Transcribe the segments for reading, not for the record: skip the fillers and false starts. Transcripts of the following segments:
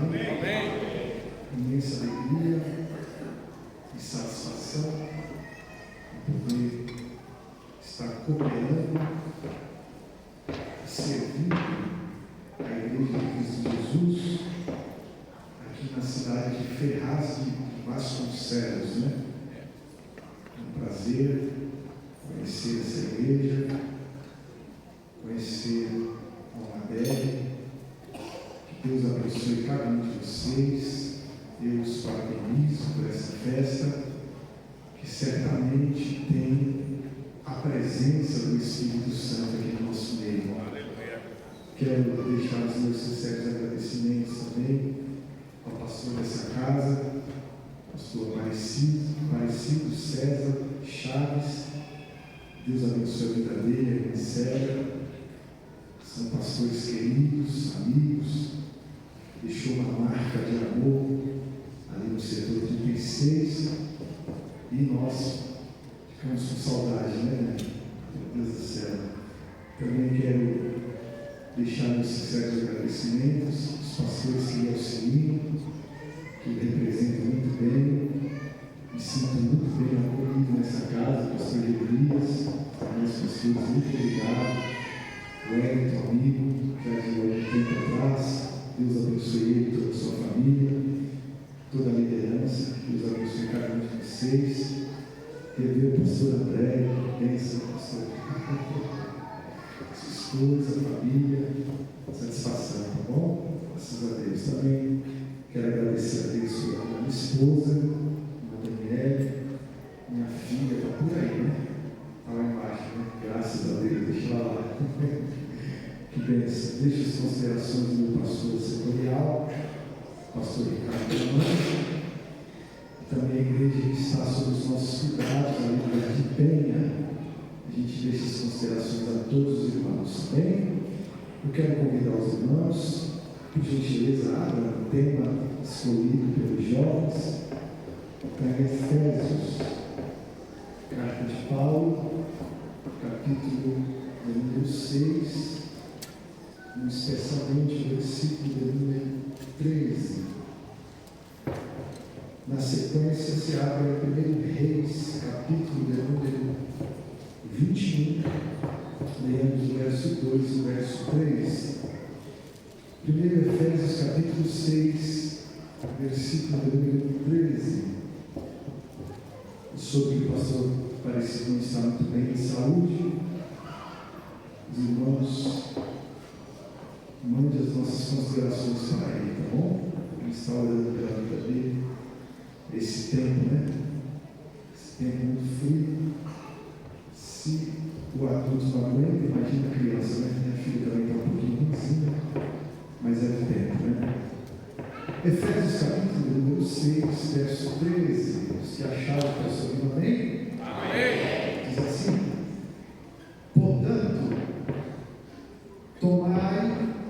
Amém? Amém. Imensa alegria e satisfação em poder estar cooperando e servindo a Igreja de Cristo Jesus aqui na cidade de Ferraz de Vasconcelos, né? É um prazer conhecer essa igreja, conhecer a Amabelle. Que Deus abençoe cada um de vocês. Deus parabenize por essa festa, que certamente tem a presença do Espírito Santo aqui no nosso meio. Quero deixar os meus sinceros agradecimentos também ao pastor dessa casa, pastor Aparecido César Chaves. Deus abençoe a vida dele, a ministério. São pastores queridos, amigos. Deixou uma marca de amor ali no setor 36. E nós ficamos com saudade, né? Meu Deus do céu. Também quero deixar meus sinceros agradecimentos aos pastores que me auxiliam, que me representam muito bem. Me sinto muito bem acolhido nessa casa, pastor Elias, meus pastores, muito obrigado. O Wellington, amigo, já de algum tempo atrás, Deus abençoe ele, toda a sua família, toda a liderança, Deus abençoe cada um de vocês. Rever o pastor André, bênção, pastor. Sua esposa, família, satisfação, tá bom? Graças a Deus. Também quero agradecer a Deus pela minha esposa, Daniele, minha filha, está por aí, né? Está lá embaixo, né? Graças a Deus, deixa ela lá. Que bênção. Deixa as considerações do meu pastor setorial, pastor Ricardo Amante, e também a igreja que está sob os nossos cuidados, a igreja de Penha. A gente deixa as considerações a todos os irmãos, bem? Eu quero convidar os irmãos, por gentileza, abra o tema escolhido pelos jovens. Para Efésios, carta de Paulo, capítulo número 6, especialmente o versículo número 13. Na sequência, se abre a 1 Reis, capítulo número 21, leamos o verso 2 e o verso 3. 1 Efésios, capítulo 6, versículo número 13. Sobre o pastor Aparecido não está muito bem de saúde, os irmãos, mande as nossas considerações para ele, tá bom? Ele está orando pela vida dele, esse tempo, né? Esse tempo muito frio. Se o adulto não aguenta, imagina a criança, né? Minha filha também está um pouquinho ruimzinha, mas é o tempo, né? Efésios capítulo número 6, verso 13. Os que acharam que é sobre amém? Amém. Diz assim: portanto, tomai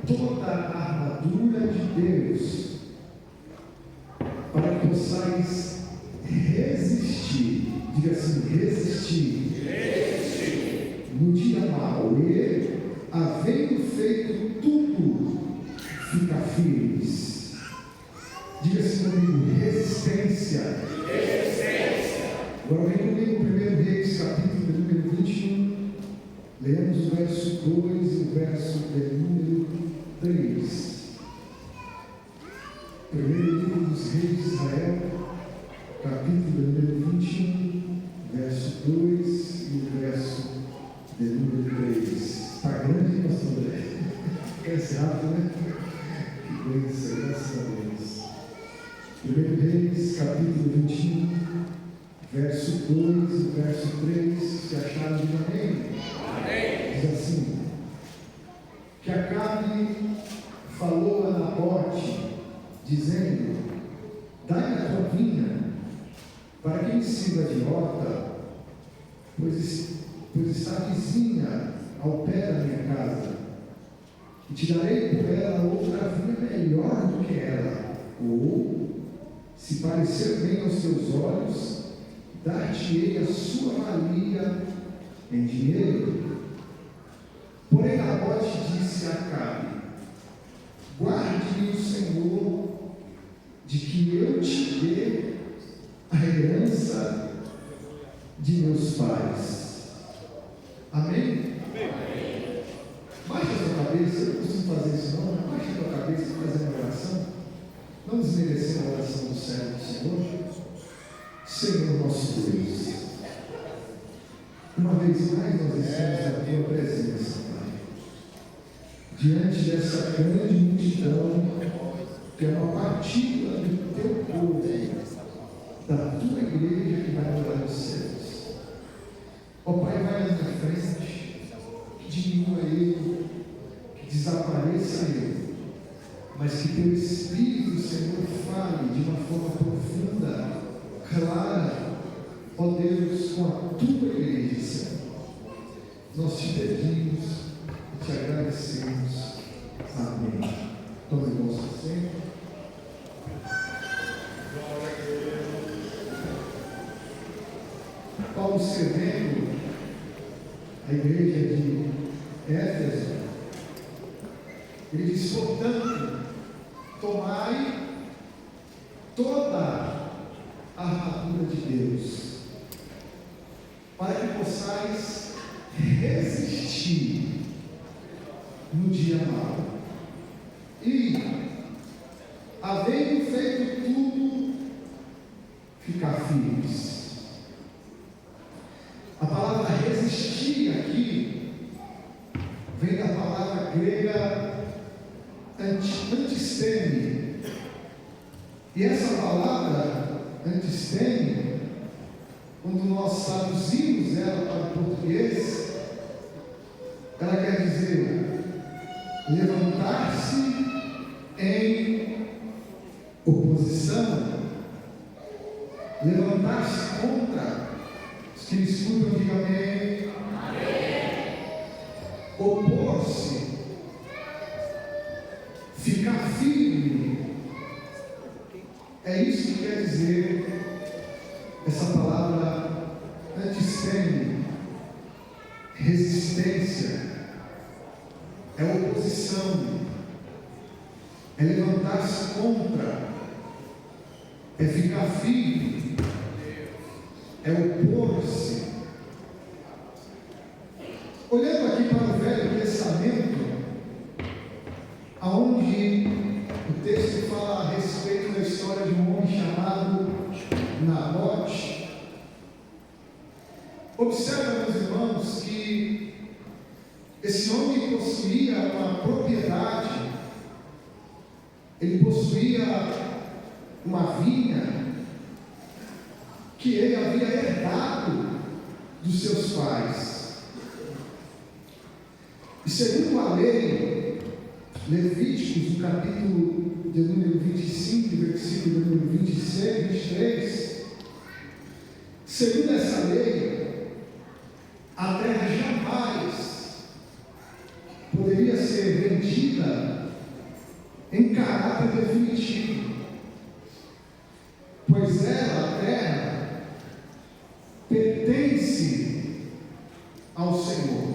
toda a armadura de Deus, para que possais resistir. Diga assim: resistir. Resistir. No dia mau, e, havendo feito tudo, fica firmes. Diga assim comigo: resistência. Resistência. Agora vem comigo, 1 Reis, capítulo número 21. Leamos o verso 2 e o verso número 3. Primeiro livro dos Reis de Israel, capítulo número 21, verso 2 e o verso número 3. Está grande, pastor André? Cresce rápido, né? Que bênção, graças a Deus. 1 Reis, capítulo 21, verso 2 e verso 3, se acharam de amém? Amém. Diz assim: que Acabe falou a Nabote, dizendo: dai a tua vinha, para que me sirva de horta, pois está vizinha ao pé da minha casa, e te darei por ela outra vinha melhor do que ela, ou, se parecer bem aos teus olhos, dar-te-ei a sua valia em dinheiro. Porém, Nabote disse a Acabe: guarde-me o Senhor herança de meus pais. Amém? Amém. Baixa a sua cabeça, eu não costumo fazer isso não, mas baixa a sua cabeça e fazer uma oração. Não desmerecendo a oração do servo do Senhor. Senhor nosso Deus, uma vez mais nós estamos na tua presença, Pai, diante dessa grande multidão, que é uma partícula do teu povo, da tua igreja que vai morar nos céus. Ó Pai, vai na frente, que diminua ele, que desapareça ele, mas que teu Espírito, Senhor, fale de uma forma profunda, clara, ó Deus, com a tua igreja, Senhor. Nós te pedimos e te agradecemos. Amém. Tome o vosso assento. Paulo escrevendo a igreja de Éfeso, ele diz: portanto, tomai toda a armadura de Deus, para que possais resistir no dia mau. E, havendo feito tudo, ficar firmes. A palavra resistir aqui vem da palavra grega antisteme. E essa palavra antisteme, quando nós traduzimos ela para o português, ela quer dizer levantar-se em oposição, levantar-se contra. Os que me escutam, digam amém. Opor-se, ficar firme. É isso que quer dizer essa palavra antisteme. Resistência, é oposição, é levantar-se contra, é ficar firme, é opor-se. Olhando aqui para o Velho Testamento, aonde o texto fala a respeito da história de um homem chamado Nabote, observa, meus irmãos, que esse homem possuía uma propriedade, ele possuía uma vinha que ele havia herdado dos seus pais. E segundo a lei, Levíticos, no capítulo de número 25, versículo de número 26, 23, segundo essa lei, a terra jamais poderia ser vendida em caráter definitivo, pois ela, a terra, pertence ao Senhor.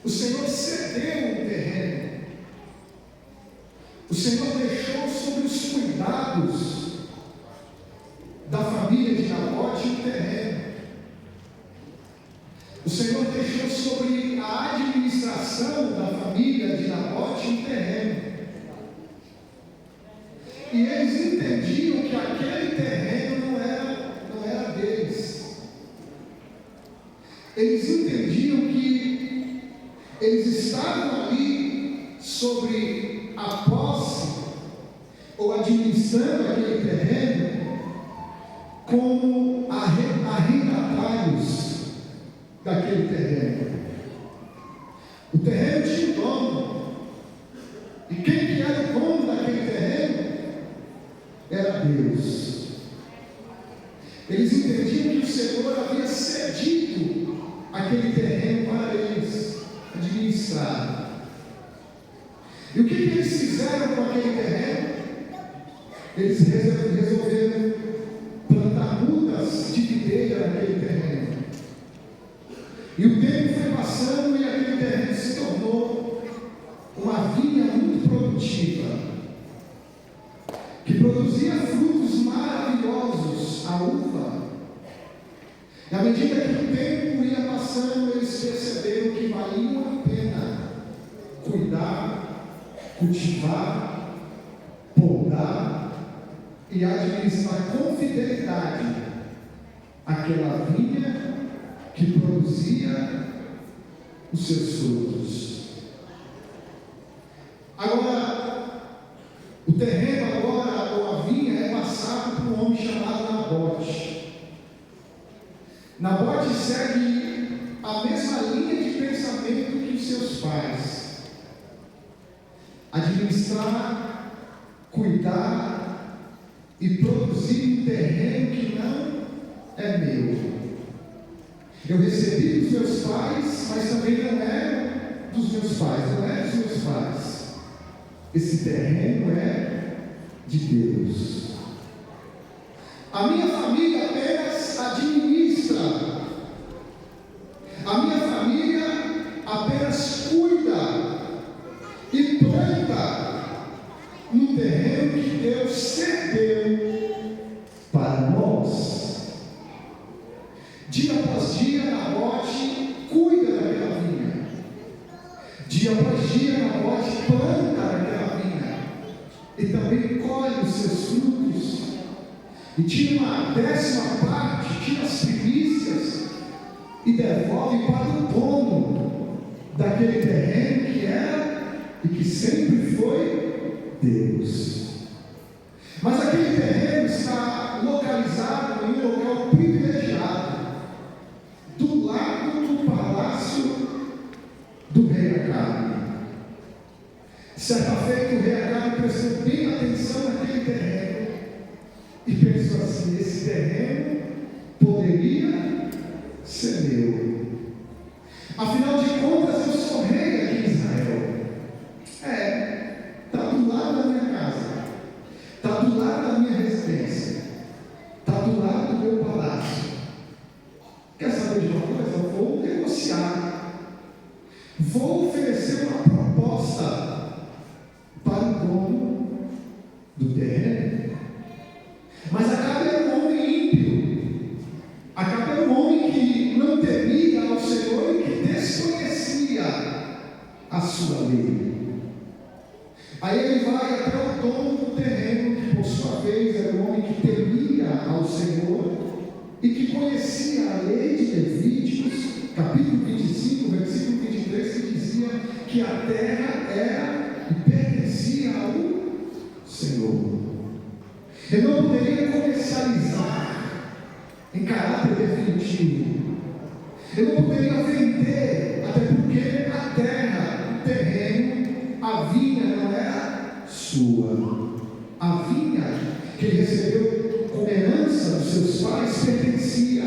O Senhor cedeu o terreno, o Senhor deixou sob os cuidados da família de Nabote o terreno. O Senhor deixou sobre a administração da família de Nabote um terreno. E eles entendiam que aquele terreno não era deles. Eles entendiam que eles estavam ali sobre a posse, ou administrando aquele terreno, como arrendatários daquele terreno. O terreno tinha um dono, e quem que era o dono daquele terreno? Era Deus. Eles entendiam que o Senhor havia cedido aquele terreno para eles administrar. E o que eles fizeram com aquele terreno? Eles resolveram plantar mudas de videira naquele terreno. E o tempo foi passando e aquele terreno se tornou uma vinha muito produtiva, que produzia frutos maravilhosos. E à medida que o tempo ia passando, eles perceberam que valia a pena cuidar, cultivar, podar e administrar com fidelidade aquela vinha que produzia os seus frutos. Agora, o terreno agora, ou a vinha, é passado por um homem chamado Nabote. Nabote segue a mesma linha de pensamento que os seus pais: administrar, cuidar e produzir um terreno que não é meu. Eu recebi dos meus pais, mas também não é dos meus pais, não é dos meus pais. Esse terreno é de Deus. A minha família apenas administra. A minha família apenas cuida e planta no terreno que Deus cedeu para nós. Dia após dia, Nabote cuida daquela vinha. Dia após dia, Nabote planta daquela vinha e também colhe os seus frutos. E tira uma 10ª parte, tira as primícias e devolve para o dono daquele terreno que era e que sempre foi Deus. Mas aquele terreno está localizado em um local privilegiado, do lado do palácio do rei Acabe. Certa feita, o rei Acabe prestou bem atenção naquele terreno e pensou assim: esse terreno poderia ser meu. Afinal de contas, eu sou rei aqui em Israel. Está do lado da minha casa, está do lado da minha residência, está do lado do meu palácio. Quer saber de uma coisa? Eu vou negociar, vou oferecer uma proposta para o dono do terreno. Mas Acabe era um homem ímpio. Acabe era um homem que não temia ao Senhor e que desconhecia a sua lei. Aí ele vai até o dono do terreno, que por sua vez era um homem que temia ao Senhor e que conhecia a lei de Levíticos, capítulo 25, versículo 23, que dizia que a terra era e pertencia ao Senhor. Ele não poderia comercializar em caráter definitivo. Ele não poderia vender, até porque a terra, o terreno, a vinha não era sua. A vinha que ele recebeu como herança dos seus pais pertencia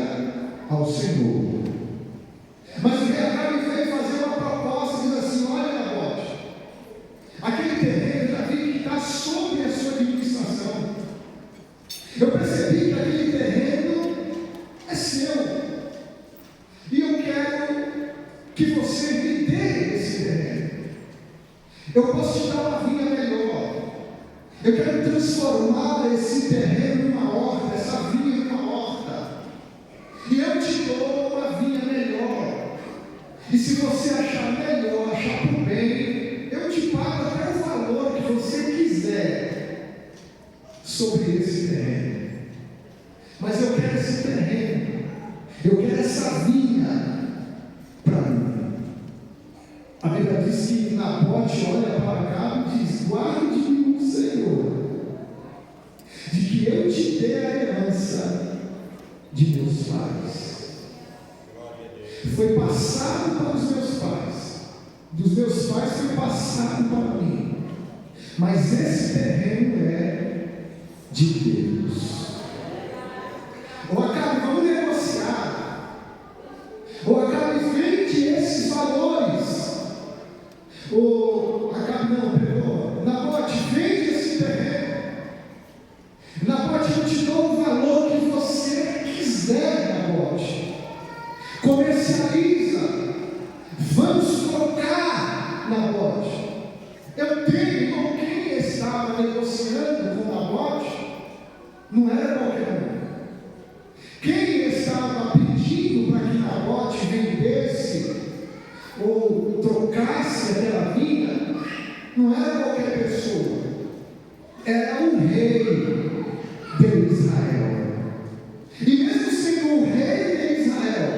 ao Senhor. Mas o rei Acabe veio fazer uma proposta e diz assim: olha, Nabote, aquele terreno já vi que está sob a sua administração. Eu percebi que aquele terreno é seu, e eu quero que você me dê esse terreno. Eu posso te dar uma vinha melhor. Eu quero transformar esse terreno em uma horta, essa vinha em uma horta, e eu te dou uma vinha melhor. E se você achar melhor, achar por bem, eu te pago até o valor que você quiser sobre esse terreno. Mas eu quero esse terreno, eu quero essa vinha para mim. A Bíblia diz que Nabote olha para cá e diz: guarde-me o Senhor, de que eu te dê a herança de meus pais. Foi passado para os meus pais, dos meus pais foi passado para mim, mas esse terreno é de Deus. Ou Acabe, vamos negociar. Ou Acabe, vende esses valores. Ou Acabe, não, perdoa. Nabote, vende esse terreno. Nabote, eu te dou o valor que você quiser, Nabote. Comercializa. Vamos trocar, Nabote. Eu tenho com quem estava negociando com Nabote. Não era pessoa, era um rei de Israel. E mesmo sendo um rei de Israel,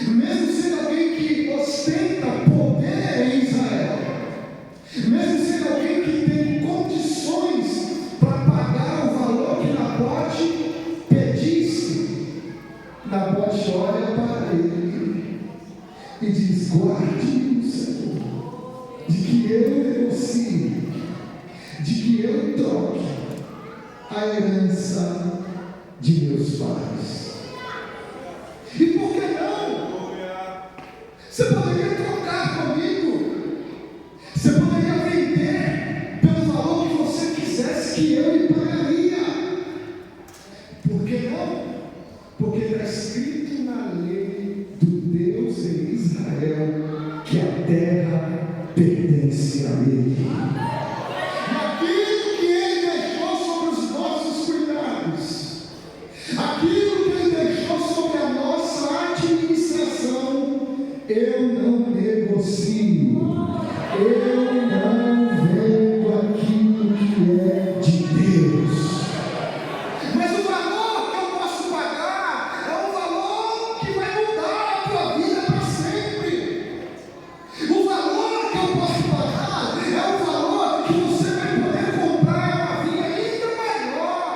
mesmo sendo alguém que ostenta poder em Israel, mesmo sendo alguém que tem condições para pagar o valor que Nabote pedisse, Nabote olha para ele e diz: guarde-me, Senhor, de que eu negocie, de que eu troque a herança de meus pais. E por que não? Você poderia trocar comigo, você poderia vender pelo valor que você quisesse, que eu lhe pagaria. Por que não? Porque está escrito na lei do Deus em Israel que a terra pertence a Ele. Aquilo que Ele deixou sobre os nossos cuidados, aquilo que Ele deixou sobre a nossa administração, eu não negocio, eu não vendo aquilo que é de Deus. Mas o valor que eu posso pagar é um valor que vai mudar a tua vida para sempre. O valor que eu posso pagar é um valor que você vai poder comprar uma vida ainda maior.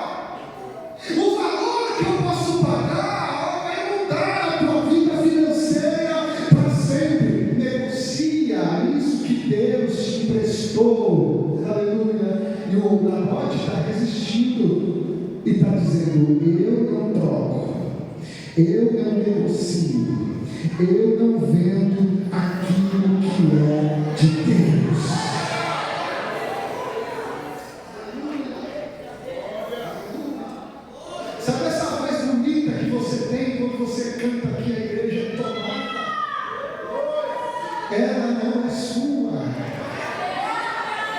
O valor que eu posso pagar vai mudar a tua vida financeira para sempre. Negocia isso que Deus te emprestou. Aleluia. E o Nabote está resistindo e está dizendo: eu não troco, eu não negocio, eu não vendo aquilo que é de Deus. Sabe essa voz bonita que você tem quando você canta aqui a igreja tomada? Ela não é sua,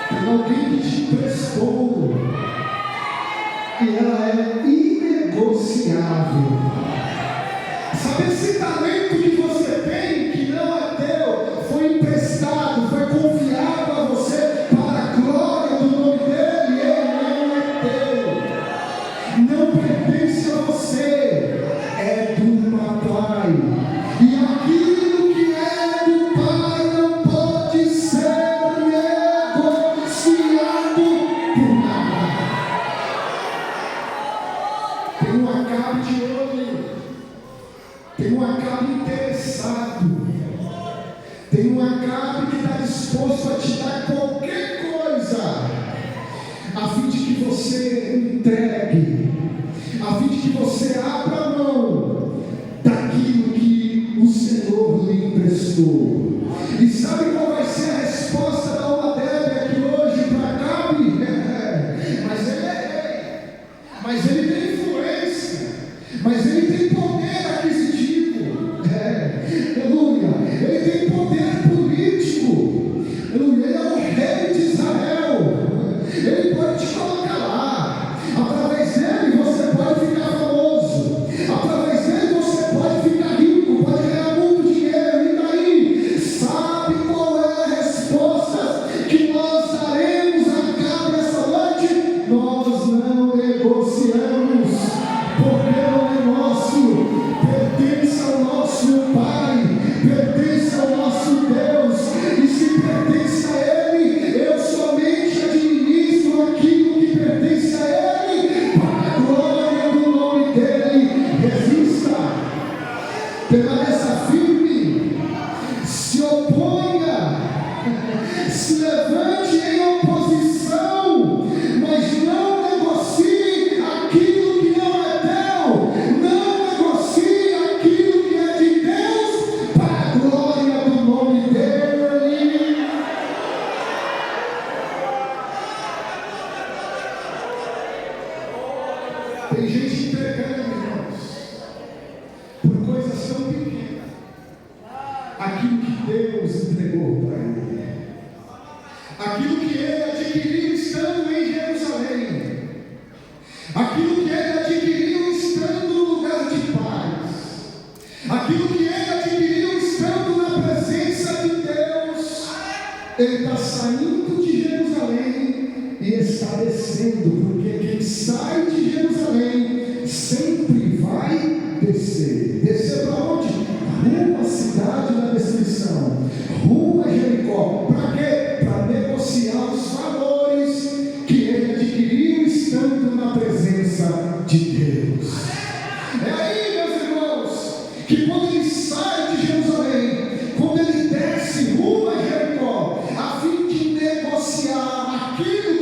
tem alguém que te emprestou, e ela é inegociável. Sabe esse talento que você tem, que não é teu, foi emprestado, foi confiado a você para a glória do nome dele, ele não é teu, não pertence a você, é do papai. E aquilo que é do pai não pode ser negociado por nada. Tem um Acabe de olho, tem um Acabe interessado, tem um Acabe que está disposto a te dar qualquer coisa, a fim de que você entregue, a fim de que você abra a mão daquilo que o Senhor lhe emprestou. E sabe qual vai ser a resposta da Omadebe aqui hoje para Acabe? Mas ele é rei, mas ele tem influência, mas ele tem poder aquisitivo, aleluia, ele tem poder político, aleluia, ele é o rei de Israel, ele pode te colocar lá, através dele você pode ficar famoso, através dele você pode ficar rico, pode ganhar muito dinheiro, e daí? Sabe qual é a resposta que nós daremos a Acabe essa noite? Nós não negociamos, porque não é nosso, pertence ao nosso Pai, pertence ao nosso Deus, e se pertence a Ele, eu somente administro aquilo que pertence a Ele, para a glória do nome dEle. Resista, permaneça firme, se oponha, se levante em oposição, mas não negocie aquilo que não é teu, não negocie aquilo que é de Deus, para a glória do nome dEle. Tem gente entregando, irmãos, por coisas tão pequenas, aquilo que Deus entregou para ele, aquilo que ele adquiriu estando em Jerusalém, aquilo que ele adquiriu estando no lugar de paz, aquilo que ele adquiriu estando na presença de Deus. Ele está saindo de Jerusalém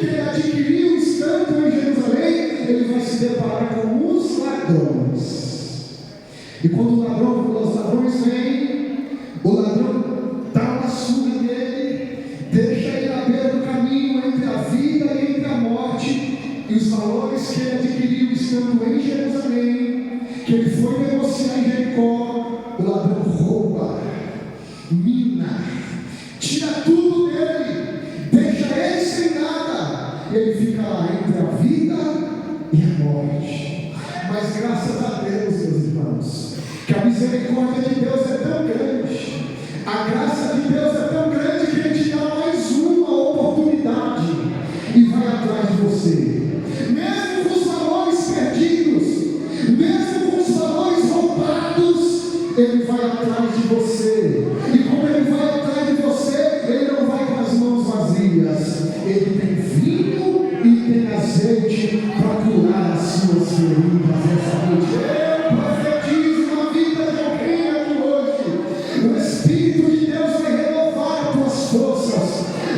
que ele adquiriu estando em Jerusalém, ele vai se deparar com os ladrões. E quando os ladrões vêm, o ladrão dá uma surra nele, deixa ele à beira do caminho entre a vida e entre a morte, e os valores que ele adquiriu estando em Jerusalém, que ele foi negociar em Jericó, o ladrão rouba, mina, tira tudo dele, deixa ele sem nada, e ele fica lá entre a vida e a morte. Mas graças a Deus, meus irmãos, que a misericórdia de Deus é tão grande, a graça de Deus é tão grande, que Ele te dá mais uma oportunidade e vai atrás de você, mesmo com os valores perdidos, mesmo com os valores roubados, Ele vai atrás de você. E como Ele vai atrás de você, Ele não vai com as mãos vazias, Ele tem vinho e tem azeite para curar as suas feridas essa noite. Eu profetizo na vida de alguém aqui hoje. O Espírito de Deus vai renovar as tuas forças.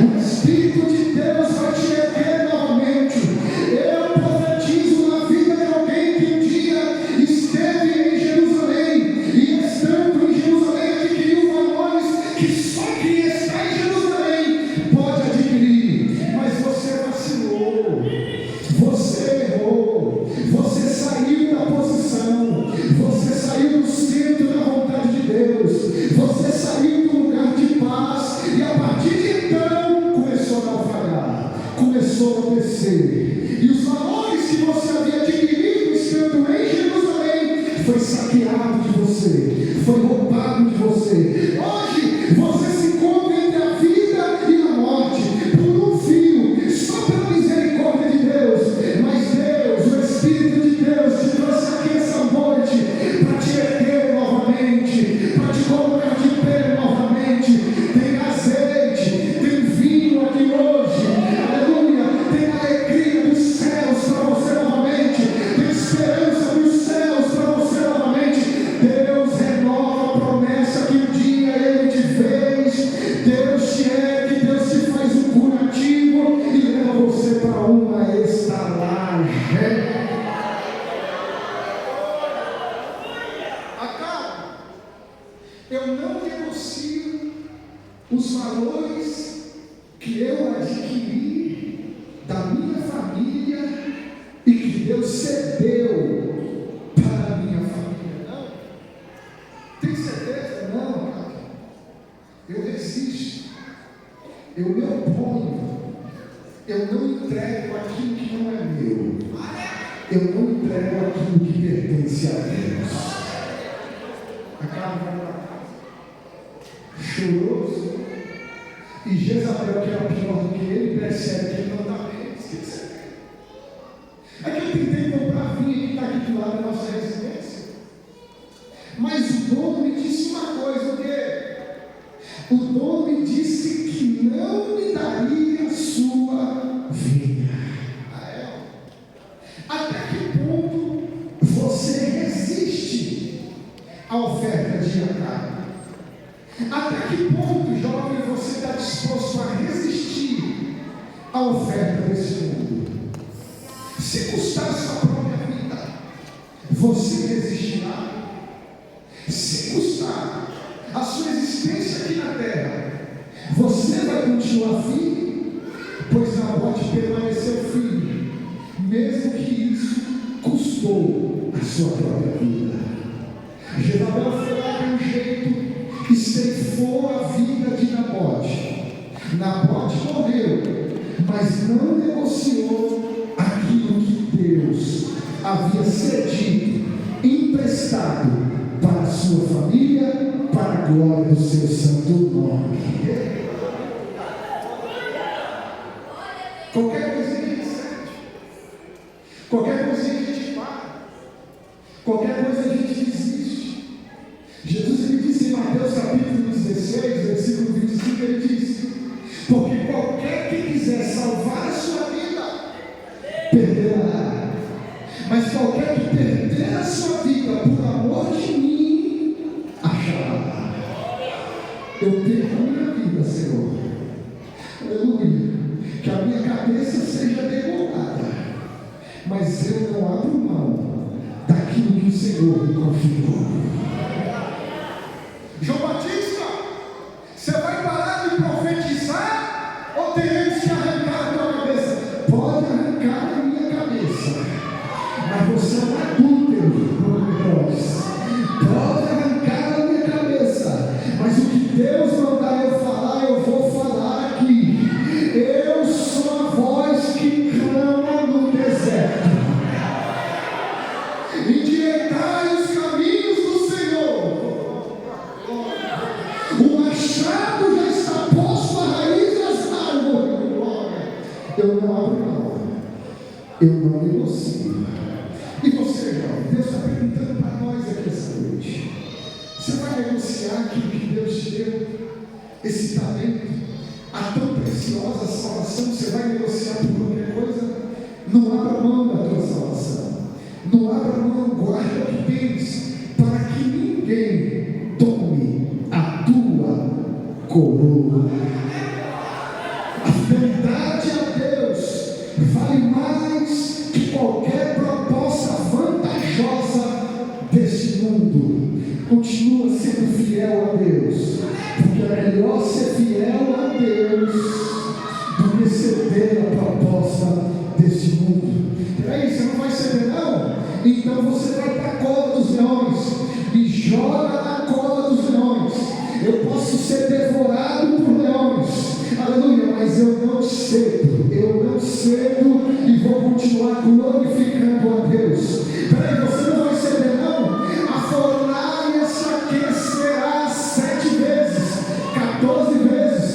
O Espírito de Deus vai te erguer novamente. Eu profetizo na vida de alguém que um dia esteve em Jerusalém e estando em Jerusalém adquiriu valores que só quem está em Jerusalém pode adquirir. Mas você vacilou, você errou, você saiu da posição, você saiu do centro da vontade de Deus, você saiu do lugar de paz, e a partir de então começou a naufragar, começou a descer, e os valores que você havia adquirido estando em Jerusalém foi saqueado de você, foi roubado de você. Hoje você se encontra entre a vida e a morte por um fio, só pela misericórdia de Deus. Mas Deus, o Espírito de Deus te trouxe aqui essa noite para te erguer novamente, para te colocar de pé novamente. Tem azeite, tem vinho aqui hoje, aleluia, tem alegria dos céus para você novamente, tem esperança dos céus para você novamente. Deus renova a promessa que um dia Ele te fez. Deus te ergue, Deus te faz um curativo e leva você para uma estalagem. Acaba. Eu não negocio os valores que eu adquiri da minha família e que Deus cedeu para a minha família. Não. Tem certeza? Não, cara. Eu resisto. Eu me oponho. Eu não entrego aquilo que não é meu. Eu não entrego aquilo que pertence a Deus. Acaba vai para casa, choroso, e Jezabel, que era pior do que ele, percebe que ele não está bem. Esquece. É que eu tentei comprar vinho que está aqui do lado da nossa residência, mas o dono me disse uma coisa: o quê? O dono me disse que não me daria a sua vinha. Até que ponto você resiste à oferta de Acabe? Até que ponto, jovem, você está disposto a resistir à oferta desse mundo? Se custar sua própria vida, você resistirá? Se custar a sua existência aqui na terra, você vai continuar firme? Pois Nabote permaneceu firme, mesmo que isso custou a sua própria vida. Jezabel foi lá de um jeito que ceifou a vida de Nabote. Nabote morreu, mas não negociou aquilo que Deus havia cedido, emprestado para a sua família, para a glória do seu santo nome. Qualquer coisa que a gente sente, qualquer coisa que a gente para, qualquer coisa que a gente desiste. Jesus, ele disse em Mateus capítulo 16, versículo 25, ele disse: porque qualquer que quiser salvar a sua vida, perderá. Mas qualquer que perder a sua vida por amor de mim, achará. Eu perco a minha vida, Senhor. Aleluia. Que a minha cabeça seja Senhor me confiou. João Batista, você vai parar de profetizar ou teremos que arrancar a tua cabeça? Pode arrancar a minha cabeça, mas você é um adúltero, pode arrancar a minha cabeça, mas o que Deus mandar eu falar, eu vou falar aqui. Eu sou a voz que clama no deserto. Endireitai os caminhos do Senhor. O machado já está posto à raiz das árvores. Eu não abro mão, eu não negocio. E você, jovem, Deus está perguntando para nós aqui essa noite: você vai negociar aquilo que Deus te deu, esse talento, a tão preciosa salvação? Você vai negociar por qualquer coisa? Não abra mão da tua salvação, não abra mão, guarda o que tens, para que ninguém tome a tua coroa. A fidelidade a Deus vale mais que qualquer proposta vantajosa deste mundo. Continua sendo fiel a Deus, porque é melhor ser fiel a Deus do que ceder a proposta deste mundo. Peraí, você não vai ceder não? Então você vai para a cova dos leões, me joga na cova dos leões. Eu posso ser devorado por leões, aleluia, mas eu não cedo e vou continuar glorificando a Deus. Peraí, você não vai ceder não? A fornalha se aquecerá 7 vezes, 14 vezes,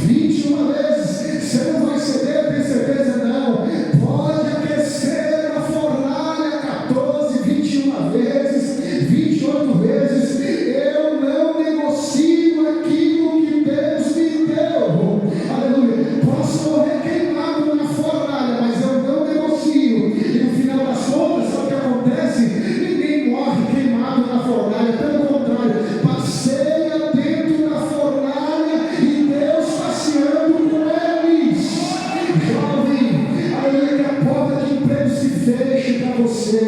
21 vezes. Você não vai ceder, tem certeza? Não. Pode aquecer a fornalha 14, 21 vezes, 28 vezes. Eu não negocio aquilo que Deus me deu. Aleluia. Posso morrer queimado na fornalha, mas eu não negocio. E no final das contas, sabe o que acontece? Ninguém morre queimado na fornalha, pelo contrário, passeia dentro da fornalha e Deus passeando com eles. Jovem, aleluia, que a porta de emprego se feche para você,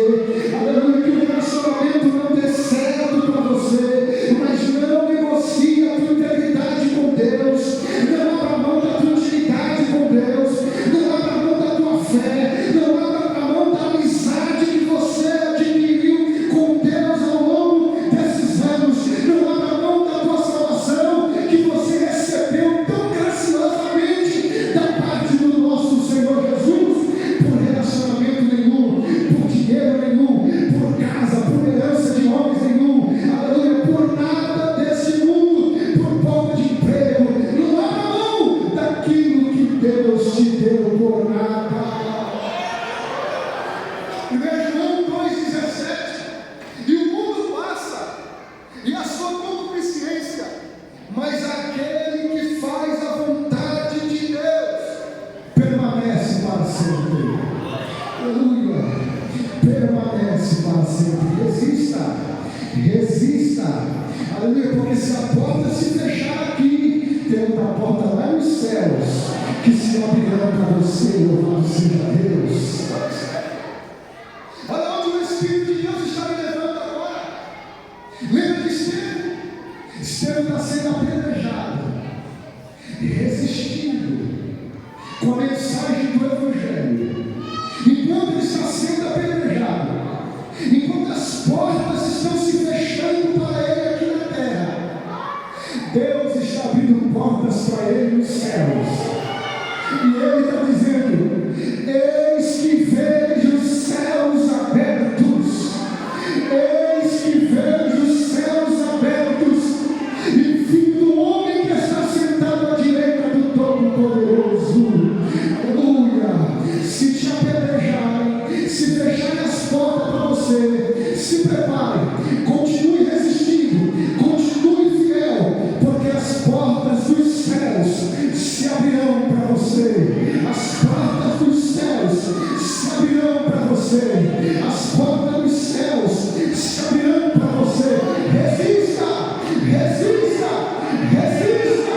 aleluia, que o relacionamento não dê certo para você, mas não negocie a tua integridade com Deus, não abra mão da tua intimidade com Deus, não abra mão da tua fé, não abra mão da amizade que você adquiriu com Deus ao longo desses anos, não abra mão da tua salvação que você recebeu tão graciosamente da parte do nosso Senhor Jesus, por relacionamento nenhum, por dinheiro nenhum, por casa, por herança de homens nenhum, aleluia, por nada desse mundo, por falta de emprego. Não abra mão daquilo que Deus te deu por nada. 1 João 2,17: e o mundo passa, e a sua concupiscência, mas aquele que faz a vontade de Deus permanece para sempre. Aleluia, permanece para sempre. Resista, aleluia, porque se a porta se fechar aqui, tem outra porta lá nos céus que se abrirá para você. Louvado seja Deus. Olha onde o Espírito de Deus está me levando agora. Lembra de Estevão? Estevão está sendo apedrejado e resistindo com a mensagem do Evangelho. Enquanto ele está sendo apedrejado, enquanto as portas estão se fechando para ele aqui na terra, Deus está abrindo portas para ele nos céus. E ele está dizendo: eis que vejo os céus abertos, eis que vejo os céus abertos, e filho do homem que está sentado à direita do Todo-Poderoso. Aleluia. Se te apedrejarem, se fecharem as portas para você, se prepare, continue resistindo, continue fiel, porque as portas dos céus se abrirão para você. As portas dos céus se abrirão para você. As portas dos céus se abrirão para você. Resista, resista, resista,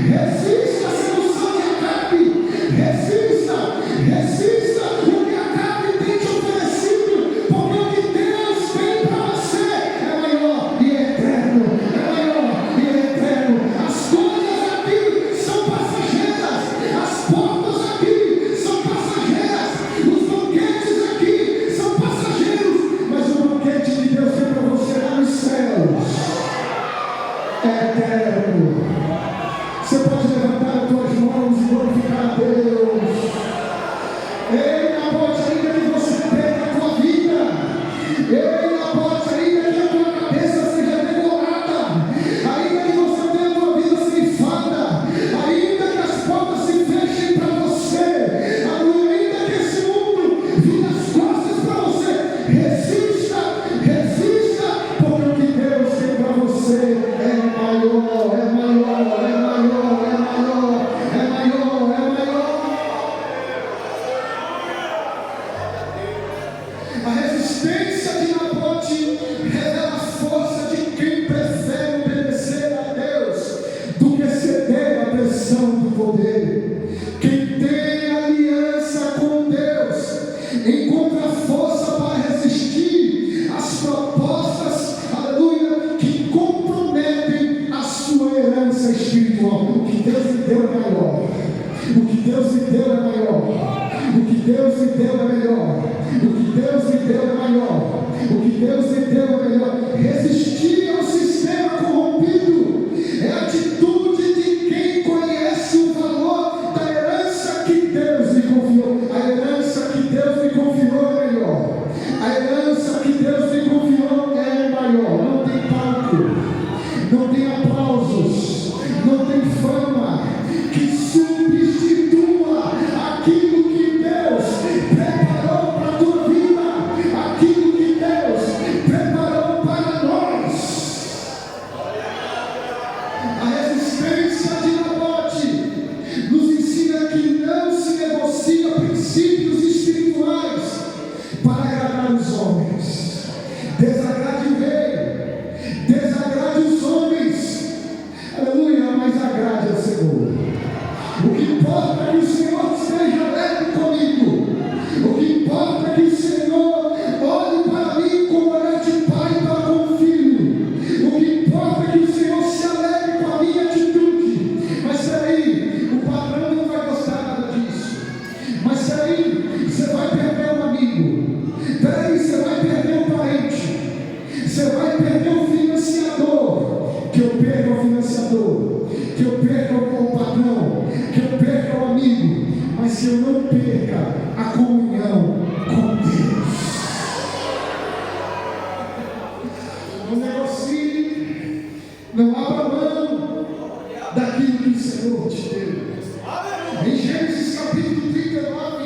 resista, sedução de Acabe. Resista, resista o que Acabe tem te oferecido, porque o que Deus tem para resistência de Nabote revela a força de quem prefere obedecer a Deus do que ceder à pressão do poder. Quem tem aliança com Deus encontra força para resistir às propostas, aleluia, que comprometem a sua herança espiritual. O que Deus lhe deu é maior. O que Deus lhe deu é maior. O que Deus lhe deu é melhor. O que Deus lhe deu é maior. O que Deus lhe deu é melhor. Resistir ao sistema corrompido é a atitude de quem conhece o valor da herança que Deus lhe confiou. A herança que Deus lhe confiou é melhor. A herança que Deus lhe confiou é maior. Não tem palco, não tem aplausos, não tem fama que substitua aquilo que Deus preparou para a tua vida, aquilo que Deus preparou para nós. A resistência de Nabote nos ensina que não se negocia princípios espirituais para agradar os homens. Desagrade o rei, desagrade os homens, aleluia, mas agrade ao Senhor. O que importa é que o Senhor esteja alegre comigo. O que importa é que o Senhor olhe para mim com olhar de pai para com o filho. O que importa é que o Senhor se alegre com a minha atitude. Mas peraí, o patrão não vai gostar nada disso. Mas peraí, você vai perder um amigo. Peraí, você vai perder um parente. Você vai perder o financiador. Que eu perca o financiador. Que eu perca o patrão. Que eu perca o amigo. Mas se eu não perca a comunhão com Deus. Não negocie. Não abra mão daquilo que o Senhor te deu. Em Gênesis capítulo 39,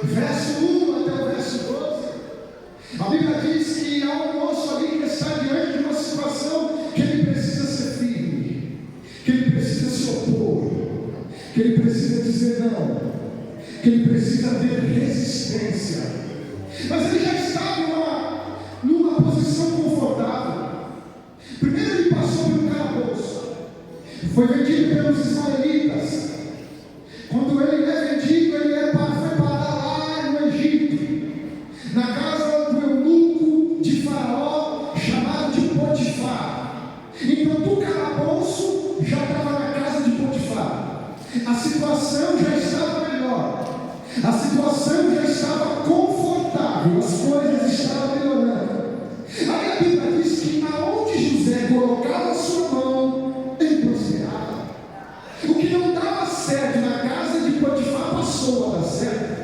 verso 1 até o verso 12, a Bíblia diz que há um moço ali que está diante de uma situação que ele precisa ser firme, que ele precisa se opor, que ele precisa dizer não, que ele precisa ter resistência. Mas ele já estava numa posição confortável. Primeiro ele passou pelo calabouço, foi vendido pelos ismaelitas. Quando ele é vendido, ele foi parar lá no Egito, na casa do eunuco de Faraó, chamado de Potifar. Então do calabouço já estava na casa de Potifar. A situação já estava melhor, a situação já estava confortável, as coisas estavam melhorando. Aí a Bíblia diz que aonde José colocava a sua mão, ele prosperava. O que não dava certo na casa de Potifar passou a dar certo.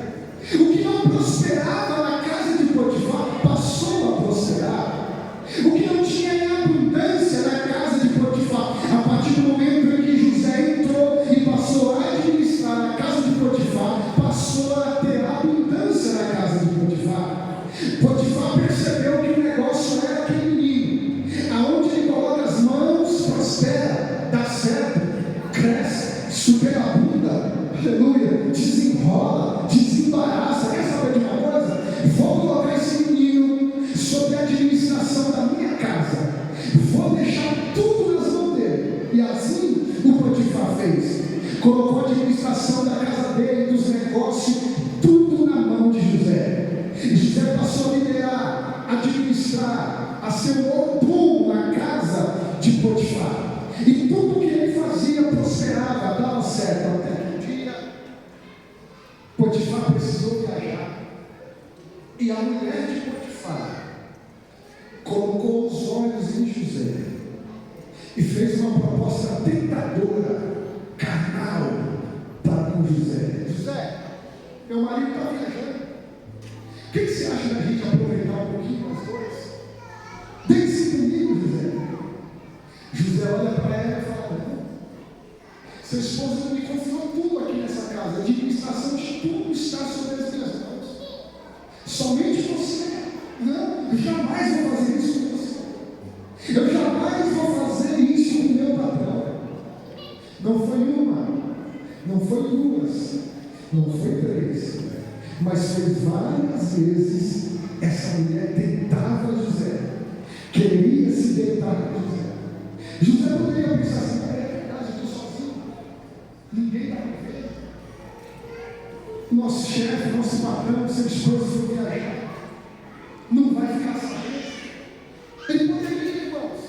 O que não prosperava na casa de Potifar passou a prosperar. O que não tinha em abundância na casa de Potifar, a partir do momento em que José entrou e passou a administrar na casa de Potifar, passou a ter abundância na casa de Potifar. Potifar percebeu que o negócio era aquele menino. Aonde ele coloca as mãos, prospera, dá certo, cresce, superabunda, aleluia, desenrola, desembaraça. Quer saber de uma coisa? Vou colocar esse menino sob a administração da minha casa, vou deixar tudo nas mãos dele. E assim o Potifar fez, colocou a administração da casa dele, dos negócios, tudo na mão de José. José passou a liderar, administrar, a ser um mordomo na casa de Potifar. E tudo que ele fazia prosperava, dava certo. Até que um dia Potifar precisou viajar. E a mulher de Potifar colocou os olhos em José e fez uma proposta tentadora, carnal, para com José. José, meu marido está viajando. O que você acha da gente aproveitar um pouquinho nós dois? Pense comigo, José. José olha para ela e fala: não, seu esposo me confiou tudo aqui nessa casa, a administração de tudo está sobre as minhas mãos. Somente você. Não, eu jamais vou fazer isso com você. Eu jamais vou fazer isso com o meu patrão. Não foi uma, não foi duas, não foi três, mas foi várias vezes essa mulher tentava José, queria se deitar com José. José poderia pensar assim: é verdade, eu estou sozinho, ninguém vai me ver. Nosso chefe, nosso patrão, seu esposo foi viajar, não vai ficar sabendo. Ele poderia, irmãos,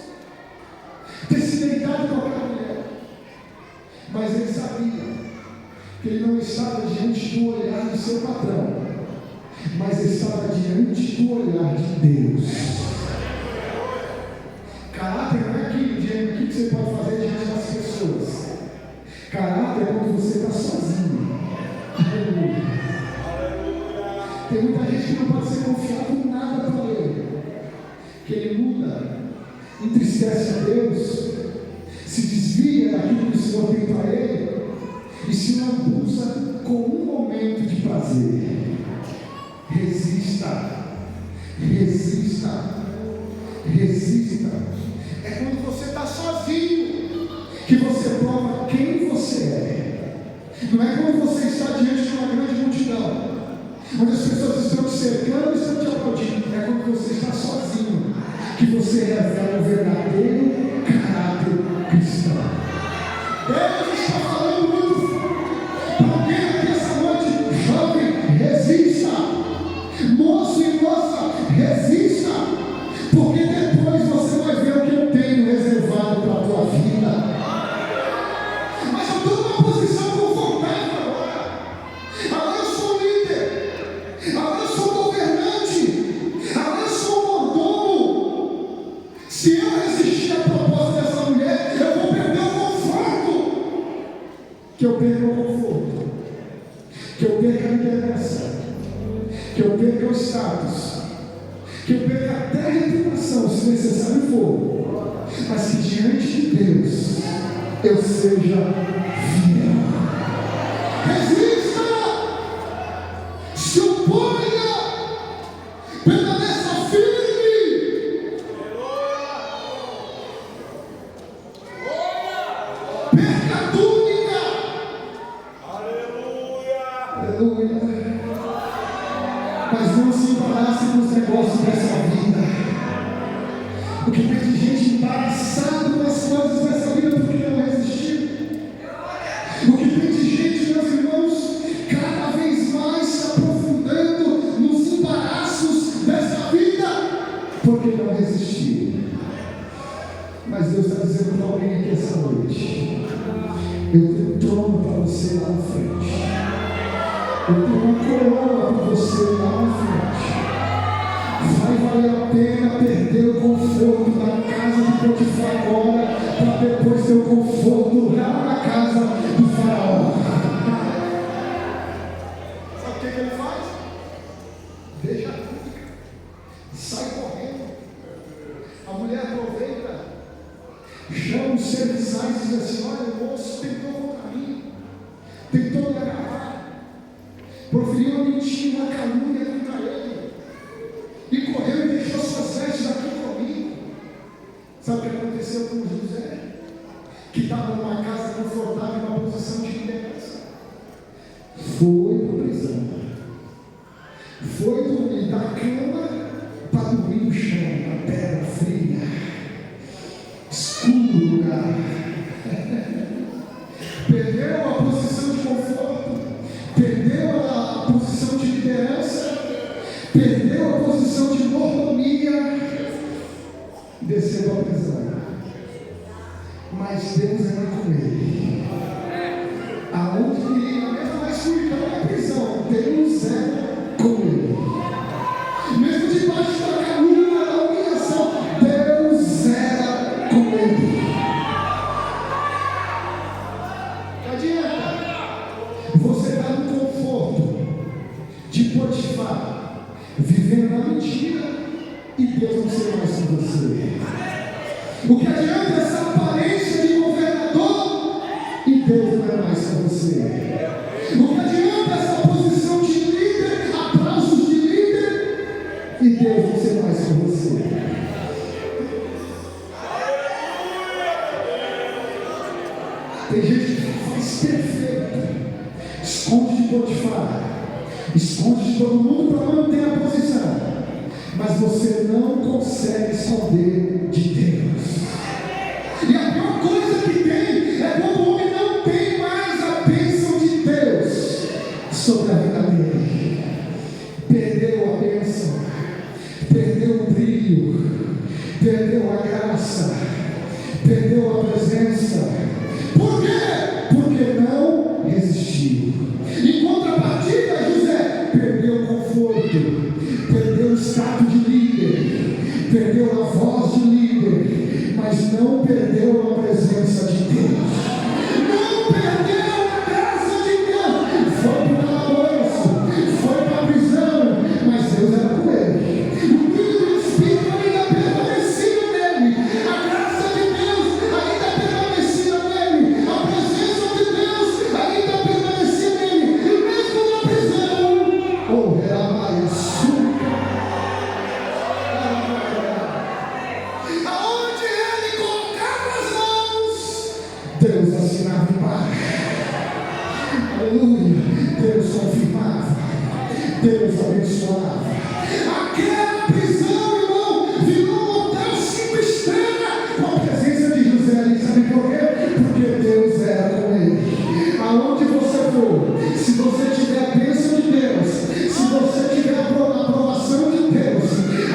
ter se deitado com aquela mulher, mas ele sabia que ele não estava diante do olhar do seu patrão, mas estava diante do olhar de Deus. Caráter não é aquilo que você pode fazer diante das pessoas. Caráter é quando você está sozinho. Aleluia. Tem muita gente que não pode ser confiado em nada para ele, que ele muda, entristece a Deus, se desvia daquilo que o Senhor tem para ele e se lambuza com um momento de prazer. Resista, resista, resista. É quando você está sozinho que você prova quem você é. Não é quando você está diante de uma grande multidão, onde as pessoas estão te cercando e estão te aplaudindo. É quando você está sozinho que você revela o verdadeiro caráter cristão. Deus está falando muito forte para alguém aqui essa noite. Jovem, resista. Moço e moça, resista, porque depois você vai ver o que eu tenho reservado para a tua vida. Mas eu estou numa posição confortável agora. Agora eu sou líder, agora eu sou governante, agora eu sou mordomo. Se eu resistir à proposta dessa mulher, eu vou perder o conforto. Que eu perca o conforto, que eu perca a liderança, que eu perca o status, que eu perca até a reputação, se necessário for, mas que diante de Deus eu seja fiel. Resista, se oponha, permaneça firme, perca a dúvida. Aleluia. Mas não se embarace com os negócios dessa vida. O que tem de gente embaraçado com as coisas dessa vida porque não resistiu. O que tem de gente, meus irmãos, cada vez mais se aprofundando nos embaraços dessa vida porque não resistiu. Mas Deus está dizendo para alguém aqui essa noite: eu tenho um trono para você lá na frente. Eu tenho uma coroa para você lá na frente. Vai valer a pena perder o conforto da casa de Potifar agora, para depois ter o conforto lá na casa do faraó. Sabe o que ele faz? Deixa a túnica, sai correndo. A mulher aproveita, chama os serviçais e diz assim: olha, o moço tentou contra mim, tentou me agarrar, proferiu uma mentira, uma calúnia contra ele, e correu e deixou suas vestes aqui comigo. Sabe o que aconteceu com José? Que estava numa casa confortável, numa posição de liderança. Foi para a prisão, foi dormir da cama para dormir no chão, na terra fria, escuro lugar. Perdeu a posição de conforto, perdeu a posição de liderança, perdeu a posição de mordomia, desceu para a prisão. Mas Deus era com ele. Aonde ele ia, mesmo na escuridão da prisão, Deus era com ele. Mesmo debaixo da calúnia, da humilhação, Deus era com ele. Não adianta você estar no conforto de Potifar, vivendo na mentira, e Deus não ser mais com você. O que adianta essa aparência de governador e Deus não é mais com você? O que adianta essa posição de líder, aplausos de líder, e Deus não ser mais com você? Tem gente que faz perfeito, esconde de Potifar, esconde de todo mundo para manter a posição. mas você não consegue esconder de Deus. E a pior coisa que tem é quando o homem não tem mais a bênção de Deus sobre a vida dele. Perdeu a bênção, perdeu o brilho, perdeu a graça, perdeu a presença. Por quê? Porque não resistiu. Em contrapartida, José perdeu o conforto, perdeu o status de líder, perdeu a voz de líder, mas não perdeu a presença de Deus. Não perdeu a graça de Deus. Foi para o calabouço, foi para a prisão, mas Deus era com ele. O brilho do Espírito ainda permanecia nele, a graça de Deus ainda permanecia nele, a presença de Deus ainda permanecia nele, e mesmo na prisão, aonde ele colocava as mãos, Deus assinava embaixo. Aleluia. Deus confirmava, Deus abençoava. Aquela prisão, irmão, virou um hotel 5 estrelas com a presença de José ali. Sabe por quê? Porque Deus era com ele. Aonde você for, se você tiver a bênção de Deus, se você tiver a aprovação de Deus,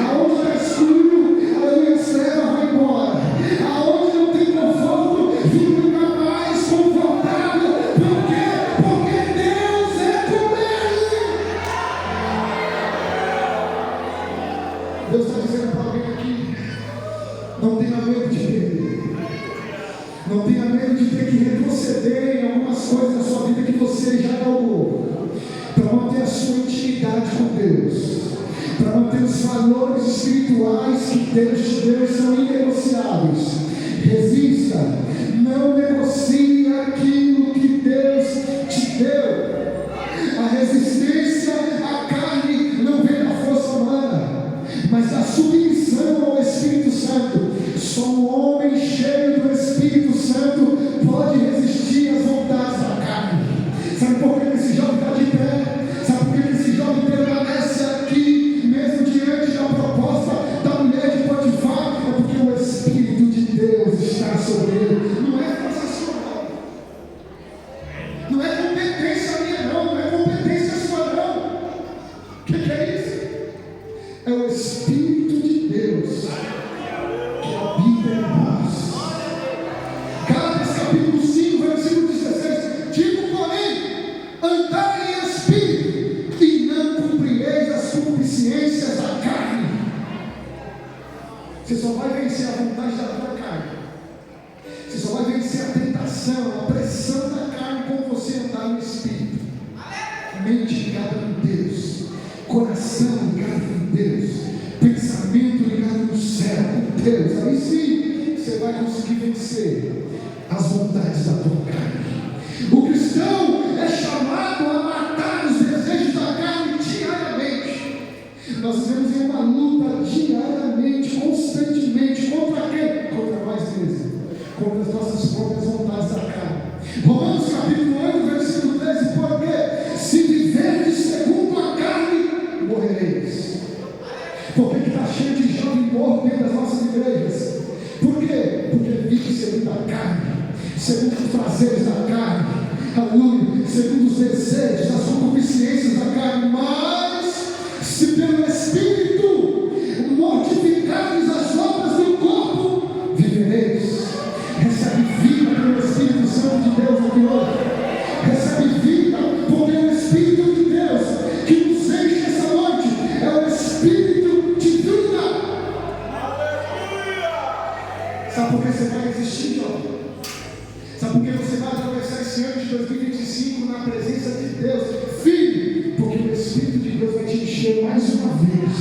aonde está escuro, aleluia, as trevas vai embora. Aonde não tem conforto, fica mais confortável. Por quê? Porque Deus é com ele. Deus está dizendo para alguém aqui: não tenha medo de perder. Não tenha medo de ter que retroceder em algumas coisas na sua vida que você já galgou, para manter a sua intimidade com Deus, para manter os valores espirituais que Deus te deu e são inegociáveis. Resista, não negocie aquilo que Deus te deu. A resistência à carne não vem da força humana, mas da submissão ao Espírito Santo. Só um homem cheio do Espírito Santo pode resistir às vontades da carne. Sabe por que esse jovem está de pé? Sabe por que esse jovem permanece aqui, mesmo diante da proposta da mulher de Potifar? É porque o Espírito de Deus está sobre ele. Não é sensacional, não é competência minha não, não é competência sua não. O que é isso? É o Espírito de Deus que habita em nós. Gálatas capítulo 5, versículo 16: digo, porém, andai em Espírito, e não cumprireis as concupiscências da carne. Você só vai vencer a vontade da tua carne, você só vai vencer a tentação, a pressão da carne, quando você andar no Espírito. Mente ligada com Deus, coração ligado com Deus, pensamento ligado no céu, com Deus. Aí sim você vai conseguir vencer as vontades da tua carne. O cristão é chamado a matar os desejos da carne diariamente. Nós vivemos em uma luta diariamente, constantemente. Contra quem? Contra nós mesmos, contra as nossas próprias vontades da carne. Romanos capítulo 8, versículo 13: porque se viverdes segundo a carne, morrereis. Por que está cheio de jovem morto dentro das nossas igrejas? Por quê? Porque vive segundo a carne, segundo os prazeres da carne, aleluia, segundo os desejos, as concupiscências da carne. Mas se pelo Espírito mortificardes as obras do corpo, vivereis. Recebe vida pelo Espírito Santo de Deus aqui hoje. Recebe vida porque o Espírito de Deus que nos enche essa noite é o Espírito de vida. Sabe por que você vai resistir, jovem? Sabe por que você vai atravessar esse ano de 2025 na presença de Deus? Filho, porque o Espírito de Deus vai te encher mais uma vez.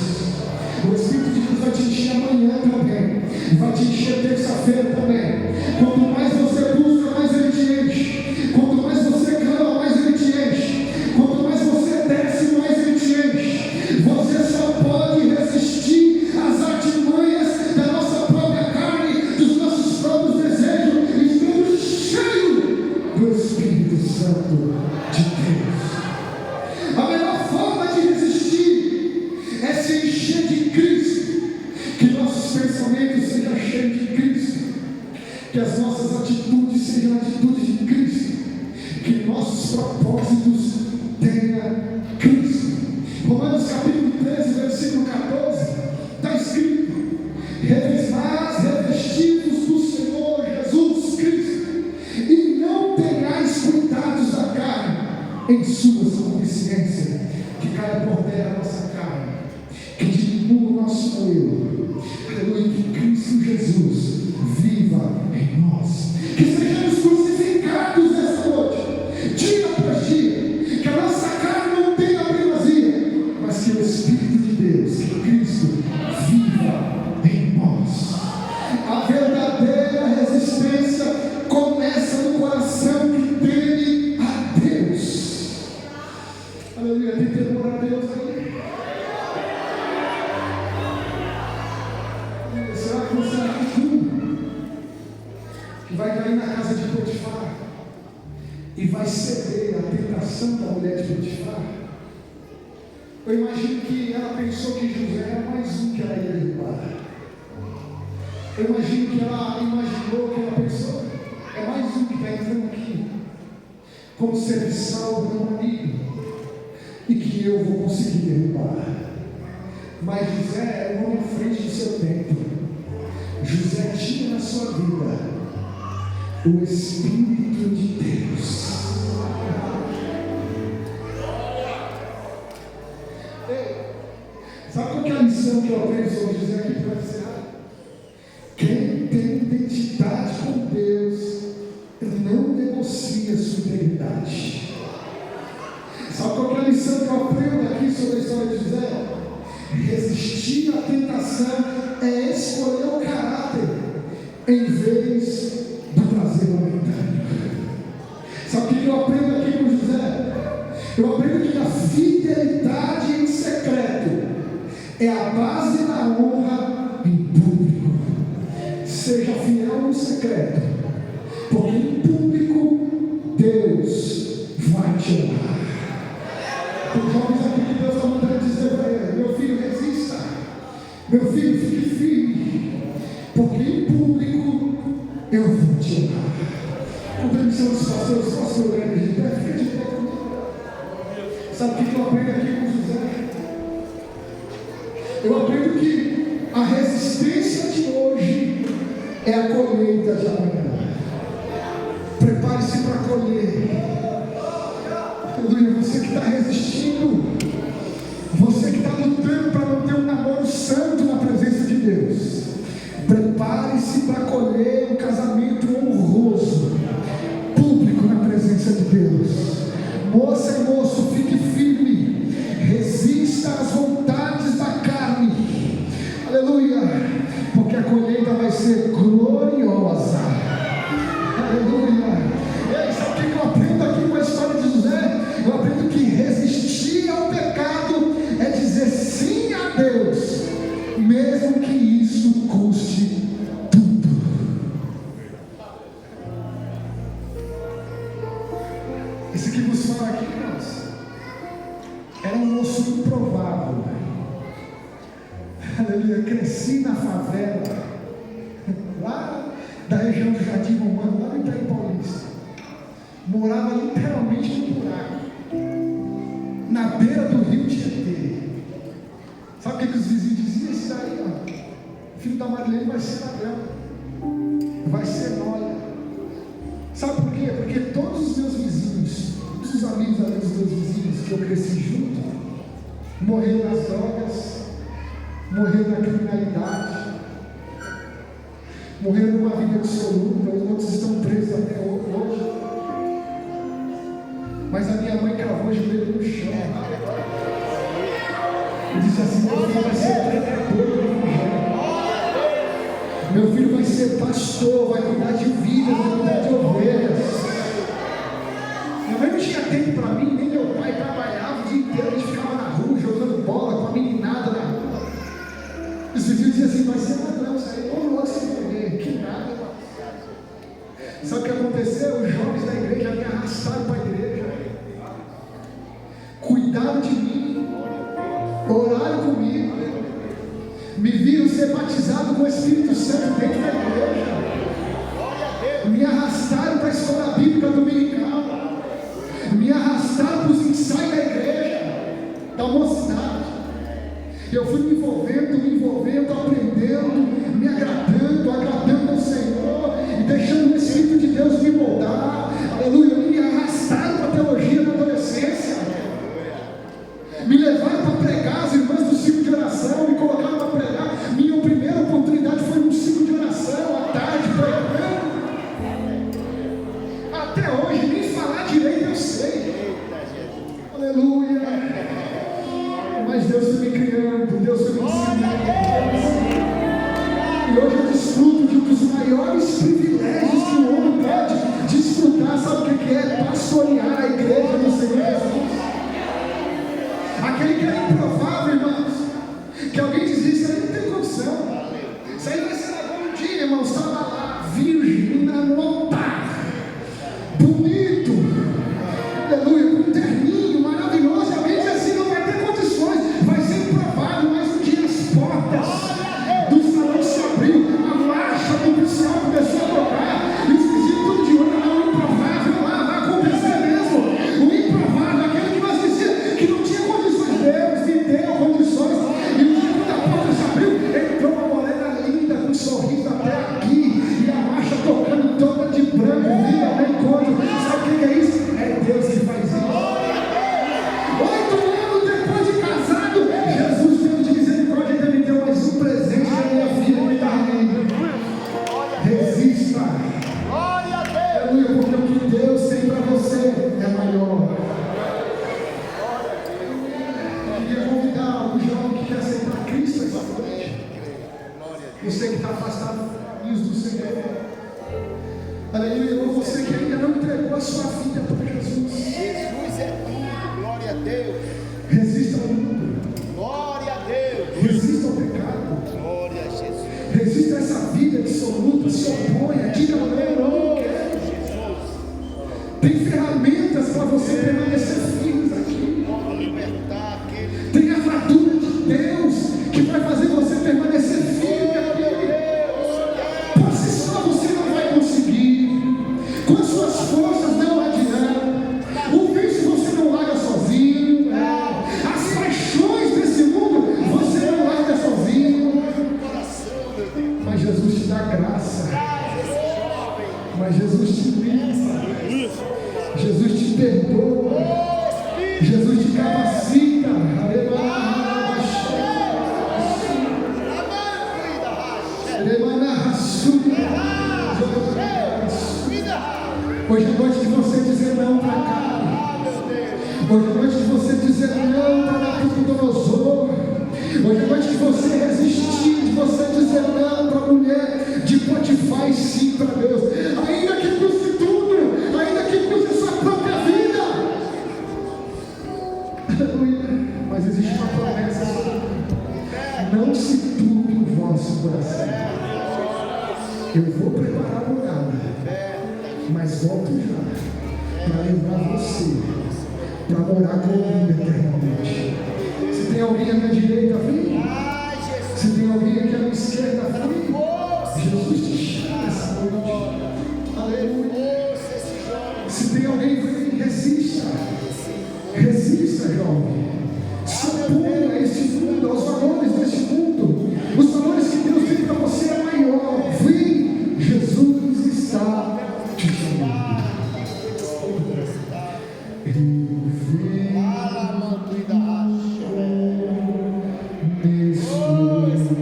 O Espírito de Deus vai te encher amanhã também, vai te encher terça-feira também. Quanto mais você busca, mais Ele te enche. Quanto mais você clama, mais Ele te enche. Quanto mais você desce, mais Ele te enche. Você só pode resistir às artimanhas da nossa própria carne, dos nossos próprios desejos, estando cheio do Espírito Santo de Deus. A melhor forma de resistir é se encher de Cristo. que as nossas atitudes sejam atitudes de Cristo, que nossos propósitos tenham Cristo. Romanos capítulo 13, versículo 14, está escrito: revestidos do Senhor Jesus Cristo, e não tenhais cuidados da carne em suas concupiscências, que caia por terra a nossa carne, que diminua o nosso eu, aleluia, que Cristo Jesus viva em nós, que sejamos crucificados nessa noite, dia após dia, que a nossa carne não tenha primazia, mas que o Espírito de Deus, que Cristo viva em nós. A verdadeira resistência começa no coração que teme a Deus. Aleluia, tem temor a Deus aí? Será que você é tudo que vai cair na casa de Potifar e vai ceder à tentação da mulher de Potifar? Eu imagino que ela pensou que José era mais um que ela ia derrubar. Eu imagino que ela imaginou, que ela pensou: é mais um que está entrando aqui como serviçal do meu amigo e que eu vou conseguir derrubar. Mas José é um homem à frente do seu tempo. José tinha na sua vida o Espírito de Deus. Sabe qual que é a lição que eu aprendo sobre José aqui para encerrar? Quem tem identidade com Deus não negocia sua integridade. Sabe qual que é a lição que eu aprendo aqui sobre a história de José? Resistir à tentação é escolher o caráter em vez do prazer momentâneo. Sabe o que eu aprendo aqui com José? Eu aprendo que a fidelidade em secreto é a base da honra em público. Seja fiel no secreto, porque em público Deus vai te honrar. Os jovens aqui que Deus está mandando dizer para ele: meu filho, resista, meu filho, fique firme, porque em público eu vou te honrar. Com permissão dos pastores, pastor Grande de pé, fica de pé comigo. Sabe o que eu aprendo aqui com José? Eu aprendo que a resistência de hoje é a colheita de amanhã. Prepare-se para colher. Aleluia, você que está resistindo, você que está lutando para não ter um namoro santo na presença de Deus, prepare-se para colher um casamento honroso, público na presença de Deus. Moça e moço, fique firme, resista às vontades da carne, aleluia, porque a colheita vai ser gloriosa, aleluia. Ei, sabe o que eu aprendo aqui com a história de José? Eu aprendo que resistir ao pecado é dizer sim a Deus, mesmo que isso custe tudo. Esse que vos fala aqui, irmãos, era um moço improvável. Aleluia, cresci na favela, lá da região do Jardim Romano, lá no Itaim Paulista. Morava literalmente no buraco, na beira do rio Tietê. Sabe o que os vizinhos diziam? Esse daí, ó, filho da Marilene vai ser ladrão, vai ser nóia. Sabe por quê? Porque todos os meus vizinhos, todos os amigos ali dos meus vizinhos que eu cresci junto, morreram nas drogas, morreram na criminalidade, morreram numa vida dissoluta, outros estão presos até hoje. Mas a minha mãe cravou o joelho no chão e disse assim: meu filho vai ser pregador do evangelho, meu filho vai ser pastor, vai cuidar de vidas, vai cuidar de ovelhas. Minha mãe não tinha tempo para mim, nem meu pai trabalhava o dia inteiro, a gente ficava na rua jogando bola com a meninada na rua. Os vizinhos diziam assim: vai ser ladrão, isso aí, ou outro sem comer, que nada. Sabe o que aconteceu? Os jovens da igreja me arrastaram para a igreja, cuidaram de mim, oraram comigo, me viram ser batizado com o Espírito Santo dentro da igreja. me arrastaram para a escola bíblica dominical, me arrastaram para os ensaios da igreja, da mocidade. Eu fui me envolvendo, aprendendo, me agradando ao Senhor, e deixando o Espírito de Deus me moldar. Aleluia. Me arrastaram para a teologia na adolescência, me levaram para pregar. As irmãs do ciclo de oração me colocaram para pregar. Minha primeira oportunidade foi num ciclo de oração, à tarde, pregando. Até hoje, nem falar direito eu sei. Aleluia. Mas Deus foi me criando, Deus foi me ensinando. E hoje eu desfruto de um dos maiores privilégios que o homem pode desfrutar. Sabe o que é? Pastorear a igreja do Senhor Jesus. Aquele que era improvável, irmãos, que alguém dizia: isso aí não tem condição, isso aí vai ser lá bom dia, irmãos. Estava lá, virgem, no altar, bonito, aleluia, com um terninho maravilhoso. Alguém diz assim: não vai ter condições, vai ser improvável. Mas um dia as portas do salão se abriu, a marcha do céu começou a tocar, e os vizinhos tudo de olho. Não, o improvável lá vai acontecer mesmo. O improvável, aquele que nós dizíamos que não tinha condições, Deus me deu condições. E o dia quando a porta se abriu, entrou uma morena linda, com um sorriso até aqui, e a marcha tocando toda de branco, vindo ao encontro. Sabe o que é isso? É Deus que faz isso. 8 anos depois de casado, Jesus, Deus de misericórdia, ainda me deu mais um presente da minha vida, me dá lindo. Resista. Aleluia, porque o que Deus tem para você é maior. Eu queria convidar o jovem que quer aceitar Cristo essa noite. Você que está afastado do Senhor. Aleluia, ou você que ainda não entregou a sua vida para Jesus. Jesus é tudo, glória a Deus. Resista ao mundo. Glória a Deus. Resista ao pecado. Glória a Jesus. Resista a essa vida dissoluta. Se oponha. Diga não, não quero. Tem ferramentas para você permanecer firme aqui. Vamos libertar aquele. Tem a armadura de Deus que vai fazer você permanecer firme aqui. Por si só você não vai conseguir. Com as suas forças não adianta. O vício você não larga sozinho. As paixões desse mundo você não larga sozinho. Mas Jesus te dá graça. Mas Jesus te limpa. Jesus te perdoa. Jesus te capacita. Hoje é noite de você dizer não para cá. Hoje é noite de você dizer não para Nabucodonosor. Hoje é noite de você resistir, de você dizer não para a mulher de Potifar e sim para Deus. Ainda que custe tudo, ainda que custe a sua própria vida. Aleluia. Mas existe uma promessa sobre mim. Não se turbe o vosso coração. Eu vou preparar o lugar, mas volto já para levar você para morar comigo eternamente. Se tem alguém à minha direita, vem. Se tem alguém aqui à minha esquerda, vem. Jesus te chama essa noite. Aleluia. Se tem alguém, vem. Resista. Resista, jovem. Se opõe.